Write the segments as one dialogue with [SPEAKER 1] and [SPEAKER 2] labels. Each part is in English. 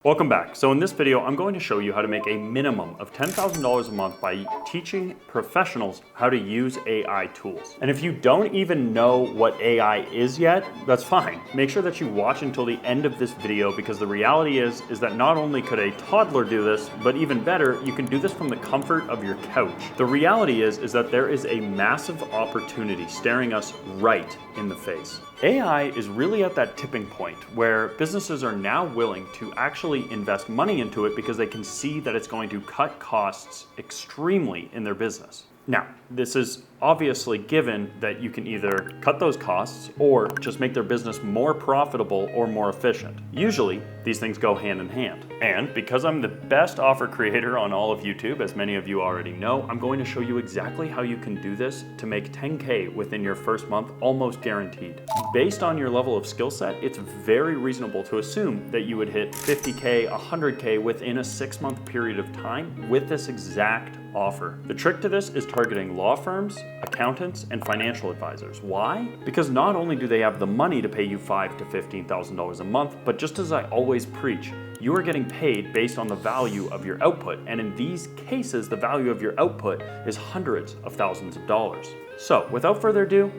[SPEAKER 1] Welcome back. So in this video, I'm going to show you how to make a minimum of $10,000 a month by teaching professionals how to use AI tools. And if you don't even know what AI is yet, that's fine. Make sure that you watch until the end of this video, because the reality is that not only could a toddler do this, but even better, you can do this from the comfort of your couch. The reality is that there is a massive opportunity staring us right in the face. AI is really at that tipping point where businesses are now willing to actually invest money into it because they can see that it's going to cut costs extremely in their business. Now, this is obviously given that you can either cut those costs or just make their business more profitable or more efficient. Usually, these things go hand in hand. And because I'm the best offer creator on all of YouTube, as many of you already know, I'm going to show you exactly how you can do this to make 10K within your first month, almost guaranteed. Based on your level of skill set, it's very reasonable to assume that you would hit 50K, 100K within a 6-month period of time with this exact offer. The trick to this is targeting law firms, accountants, and financial advisors. Why? Because not only do they have the money to pay you $5,000 to $15,000 a month, but just as I always preach, you are getting paid based on the value of your output. And in these cases, the value of your output is hundreds of thousands of dollars. So without further ado,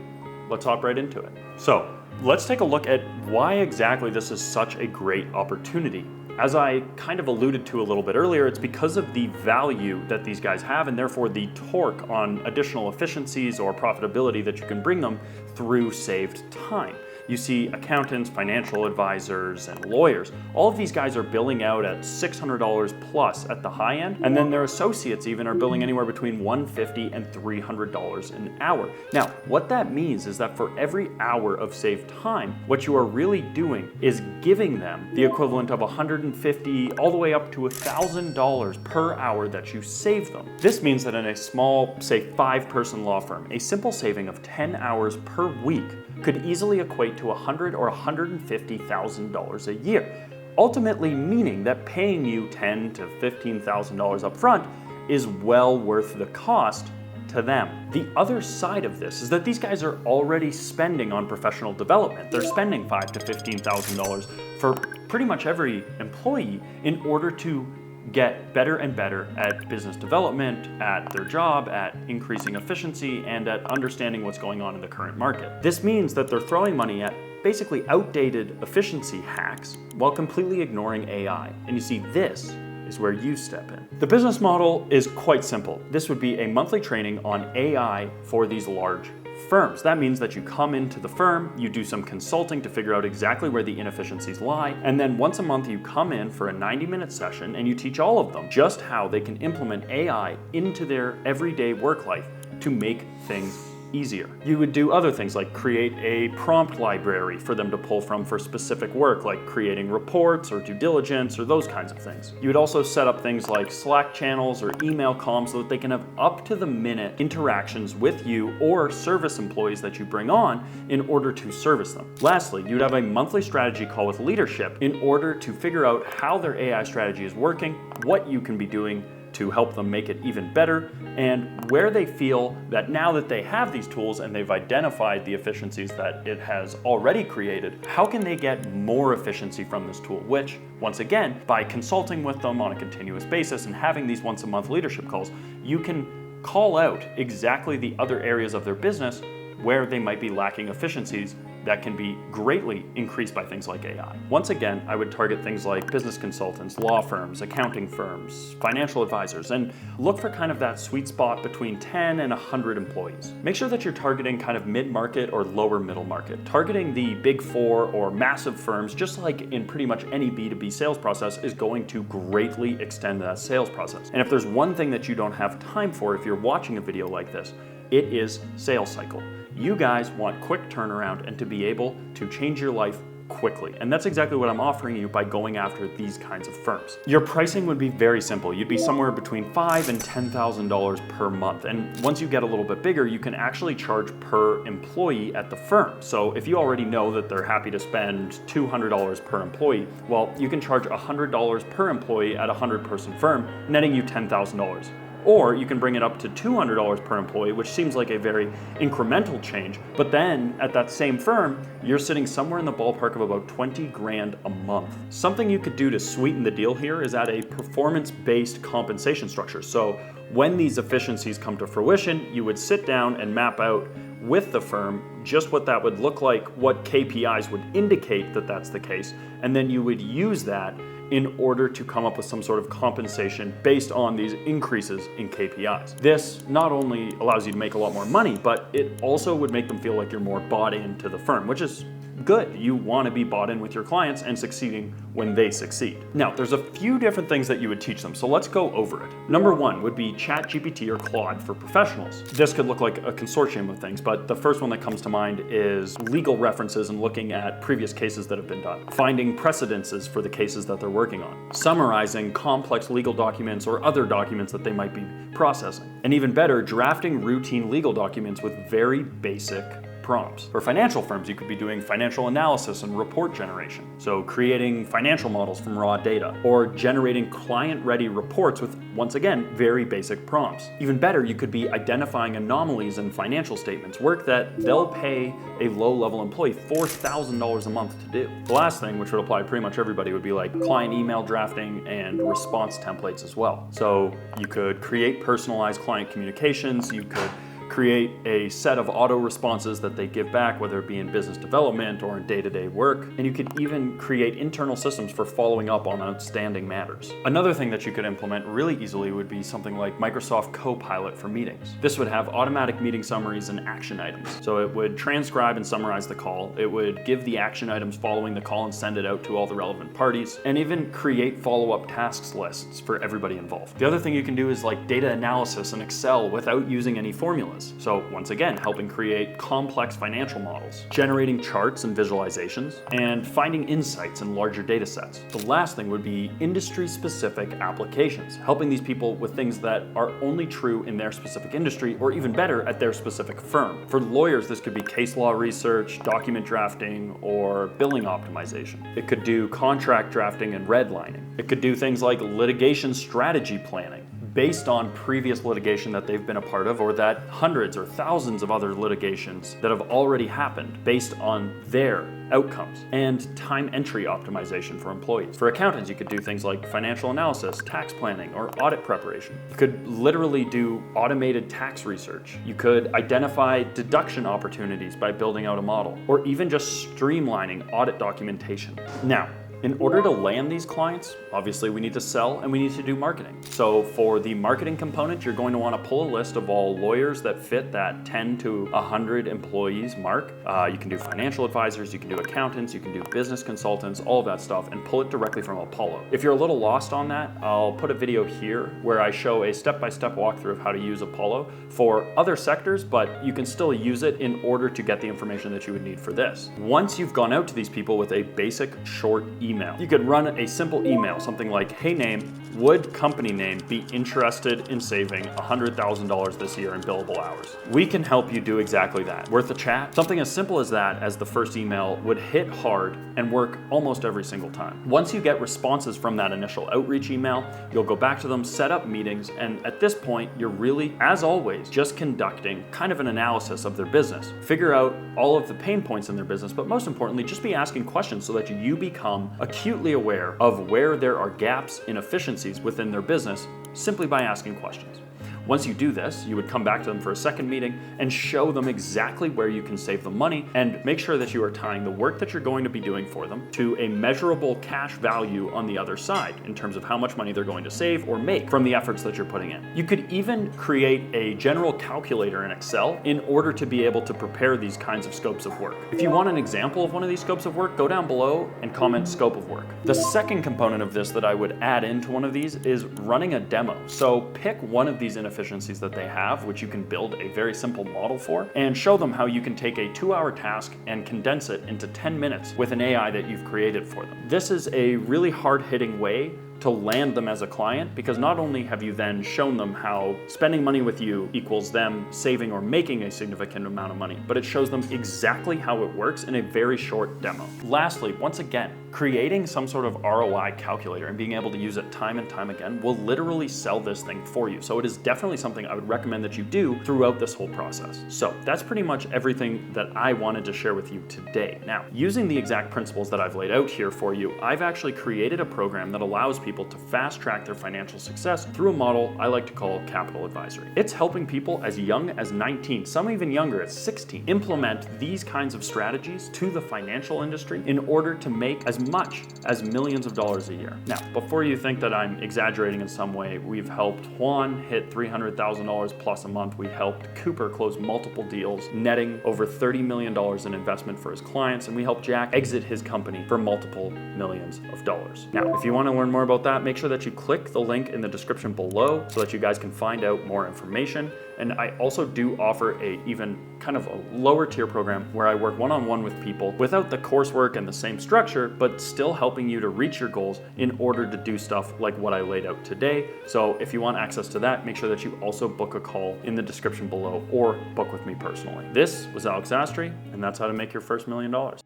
[SPEAKER 1] let's hop right into it. So let's take a look at why exactly this is such a great opportunity. As I kind of alluded to a little bit earlier, it's because of the value that these guys have and therefore the torque on additional efficiencies or profitability that you can bring them through saved time. You see accountants, financial advisors, and lawyers. All of these guys are billing out at $600 plus at the high end, and then their associates even are billing anywhere between $150 and $300 an hour. Now, what that means is that for every hour of saved time, what you are really doing is giving them the equivalent of $150 all the way up to $1,000 per hour that you save them. This means that in a small, say 5-person law firm, a simple saving of 10 hours per week could easily equate to $100,000 or $150,000 a year, ultimately meaning that paying you $10,000 to $15,000 up front is well worth the cost to them. The other side of this is that these guys are already spending on professional development. They're spending $5,000 to $15,000 for pretty much every employee in order to get better and better at business development, at their job, at increasing efficiency, and at understanding what's going on in the current market. This means that they're throwing money at basically outdated efficiency hacks while completely ignoring AI. And you see, this is where you step in. The business model is quite simple. This would be a monthly training on AI for these large firms. That means that you come into the firm, you do some consulting to figure out exactly where the inefficiencies lie, and then once a month you come in for a 90-minute session and you teach all of them just how they can implement AI into their everyday work life to make things easier. You would do other things like create a prompt library for them to pull from for specific work, like creating reports or due diligence or those kinds of things. You would also set up things like Slack channels or email comms so that they can have up-to-the-minute interactions with you or service employees that you bring on in order to service them. Lastly, you'd have a monthly strategy call with leadership in order to figure out how their AI strategy is working, what you can be doing to help them make it even better, and where they feel that now that they have these tools and they've identified the efficiencies that it has already created, how can they get more efficiency from this tool? Which, once again, by consulting with them on a continuous basis and having these once-a-month leadership calls, you can call out exactly the other areas of their business where they might be lacking efficiencies that can be greatly increased by things like AI. Once again, I would target things like business consultants, law firms, accounting firms, financial advisors, and look for kind of that sweet spot between 10 and 100 employees. Make sure that you're targeting kind of mid-market or lower middle market. Targeting the big 4 or massive firms, just like in pretty much any B2B sales process, is going to greatly extend that sales process. And if there's one thing that you don't have time for if you're watching a video like this, it is sales cycle. You guys want quick turnaround and to be able to change your life quickly. And that's exactly what I'm offering you by going after these kinds of firms. Your pricing would be very simple. You'd be somewhere between $5,000 and $10,000 per month. And once you get a little bit bigger, you can actually charge per employee at the firm. So if you already know that they're happy to spend $200 per employee, well, you can charge $100 per employee at a 100-person firm, netting you $10,000. Or you can bring it up to $200 per employee, which seems like a very incremental change. But then at that same firm, you're sitting somewhere in the ballpark of about 20 grand a month. Something you could do to sweeten the deal here is add a performance-based compensation structure. So when these efficiencies come to fruition, you would sit down and map out with the firm just what that would look like, what KPIs would indicate that that's the case, and then you would use that in order to come up with some sort of compensation based on these increases in KPIs. This not only allows you to make a lot more money, but it also would make them feel like you're more bought into the firm, which is good. You want to be bought in with your clients and succeeding when they succeed. Now, there's a few different things that you would teach them, so let's go over it. Number one would be ChatGPT or Claude for professionals. This could look like a consortium of things, but the first one that comes to mind is legal references and looking at previous cases that have been done, finding precedences for the cases that they're working on, summarizing complex legal documents or other documents that they might be processing, and even better, drafting routine legal documents with very basic prompts. For financial firms, you could be doing financial analysis and report generation. So creating financial models from raw data or generating client-ready reports with, once again, very basic prompts. Even better, you could be identifying anomalies in financial statements, work that they'll pay a low-level employee $4,000 a month to do. The last thing, which would apply to pretty much everybody, would be like client email drafting and response templates as well. So you could create personalized client communications, you could create a set of auto responses that they give back, whether it be in business development or in day-to-day work. And you could even create internal systems for following up on outstanding matters. Another thing that you could implement really easily would be something like Microsoft Copilot for meetings. This would have automatic meeting summaries and action items. So it would transcribe and summarize the call. It would give the action items following the call and send it out to all the relevant parties, and even create follow-up tasks lists for everybody involved. The other thing you can do is like data analysis in Excel without using any formulas. So once again, helping create complex financial models, generating charts and visualizations, and finding insights in larger data sets. The last thing would be industry-specific applications, helping these people with things that are only true in their specific industry, or even better, at their specific firm. For lawyers, this could be case law research, document drafting, or billing optimization. It could do contract drafting and redlining. It could do things like litigation strategy planning, based on previous litigation that they've been a part of, or that hundreds or thousands of other litigations that have already happened based on their outcomes, and time entry optimization for employees. For accountants, you could do things like financial analysis, tax planning, or audit preparation. You could literally do automated tax research. You could identify deduction opportunities by building out a model, or even just streamlining audit documentation. Now, in order to land these clients, obviously we need to sell and we need to do marketing. So for the marketing component, you're going to want to pull a list of all lawyers that fit that 10 to 100 employees mark. You can do financial advisors, you can do accountants, you can do business consultants, all of that stuff, and pull it directly from Apollo. If you're a little lost on that, I'll put a video here where I show a step-by-step walkthrough of how to use Apollo for other sectors, but you can still use it in order to get the information that you would need for this. Once you've gone out to these people with a basic short email, you could run a simple email, something like, hey name, would company name be interested in saving $100,000 this year in billable hours? We can help you do exactly that. Worth a chat? Something as simple as that as the first email would hit hard and work almost every single time. Once you get responses from that initial outreach email, you'll go back to them, set up meetings, and at this point, you're really, as always, just conducting kind of an analysis of their business. Figure out all of the pain points in their business, but most importantly, just be asking questions so that you become acutely aware of where there are gaps, inefficiencies within their business simply by asking questions. Once you do this, you would come back to them for a second meeting and show them exactly where you can save them money, and make sure that you are tying the work that you're going to be doing for them to a measurable cash value on the other side in terms of how much money they're going to save or make from the efforts that you're putting in. You could even create a general calculator in Excel in order to be able to prepare these kinds of scopes of work. If you want an example of one of these scopes of work, go down below and comment scope of work. The second component of this that I would add into one of these is running a demo. So pick one of these inefficiencies that they have, which you can build a very simple model for, and show them how you can take a 2-hour task and condense it into 10 minutes with an AI that you've created for them. This is a really hard-hitting way to land them as a client, because not only have you then shown them how spending money with you equals them saving or making a significant amount of money, but it shows them exactly how it works in a very short demo. Lastly, once again, creating some sort of ROI calculator and being able to use it time and time again will literally sell this thing for you. So it is definitely something I would recommend that you do throughout this whole process. So that's pretty much everything that I wanted to share with you today. Now, using the exact principles that I've laid out here for you, I've actually created a program that allows people to fast track their financial success through a model I like to call capital advisory. It's helping people as young as 19, some even younger at 16, implement these kinds of strategies to the financial industry in order to make as much as millions of dollars a year. Now, before you think that I'm exaggerating in some way, we've helped Juan hit $300,000 plus a month. We helped Cooper close multiple deals, netting over $30 million in investment for his clients, and we helped Jack exit his company for multiple millions of dollars. Now, if you want to learn more about that, make sure that you click the link in the description below so that you guys can find out more information. And I also do offer a even kind of a lower tier program where I work one-on-one with people without the coursework and the same structure, but still helping you to reach your goals in order to do stuff like what I laid out today. So if you want access to that, make sure that you also book a call in the description below or book with me personally. This was Alex Astry, and that's how to make your first $1 million.